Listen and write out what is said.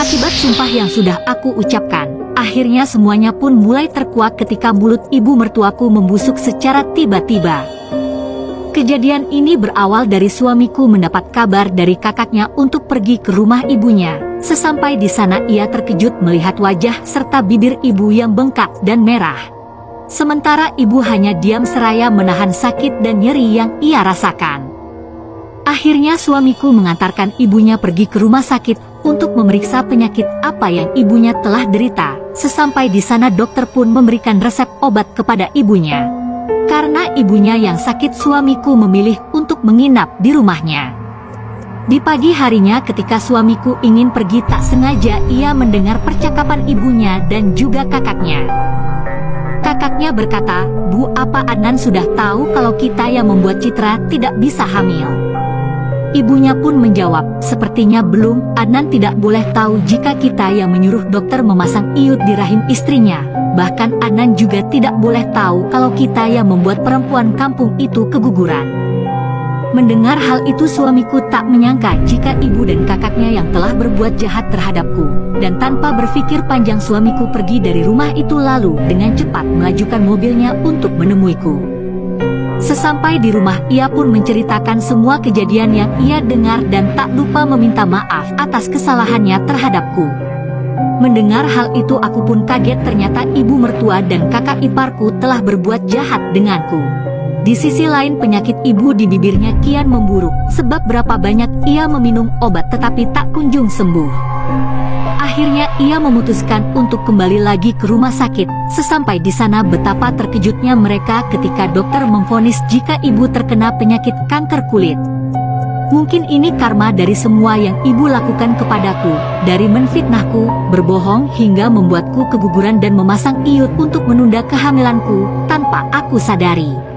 Akibat sumpah yang sudah aku ucapkan, akhirnya semuanya pun mulai terkuak ketika mulut ibu mertuaku membusuk secara tiba-tiba. Kejadian ini berawal dari suamiku mendapat kabar dari kakaknya untuk pergi ke rumah ibunya. Sesampai di sana ia terkejut melihat wajah serta bibir ibu yang bengkak dan merah. Sementara ibu hanya diam seraya menahan sakit dan nyeri yang ia rasakan. Akhirnya suamiku mengantarkan ibunya pergi ke rumah sakit untuk memeriksa penyakit apa yang ibunya telah derita. Sesampai di sana dokter pun memberikan resep obat kepada ibunya. Karena ibunya yang sakit, suamiku memilih untuk menginap di rumahnya. Di pagi harinya ketika suamiku ingin pergi, tak sengaja ia mendengar percakapan ibunya dan juga kakaknya. Kakaknya berkata, "Bu, apa Adnan sudah tahu kalau kita yang membuat Citra tidak bisa hamil?" Ibunya pun menjawab, "Sepertinya belum. Adnan tidak boleh tahu jika kita yang menyuruh dokter memasang iud di rahim istrinya. Bahkan Adnan juga tidak boleh tahu kalau kita yang membuat perempuan kampung itu keguguran." Mendengar hal itu, suamiku tak menyangka jika ibu dan kakaknya yang telah berbuat jahat terhadapku. Dan tanpa berpikir panjang suamiku pergi dari rumah itu lalu dengan cepat melajukan mobilnya untuk menemuiku. Sesampai di rumah ia pun menceritakan semua kejadian yang ia dengar dan tak lupa meminta maaf atas kesalahannya terhadapku. Mendengar hal itu aku pun kaget, ternyata ibu mertua dan kakak iparku telah berbuat jahat denganku. Di sisi lain penyakit ibu di bibirnya kian memburuk, sebab berapa banyak ia meminum obat tetapi tak kunjung sembuh. Akhirnya ia memutuskan untuk kembali lagi ke rumah sakit. Sesampai di sana betapa terkejutnya mereka ketika dokter memvonis jika ibu terkena penyakit kanker kulit. Mungkin ini karma dari semua yang ibu lakukan kepadaku, dari menfitnahku, berbohong hingga membuatku keguguran dan memasang iud untuk menunda kehamilanku tanpa aku sadari.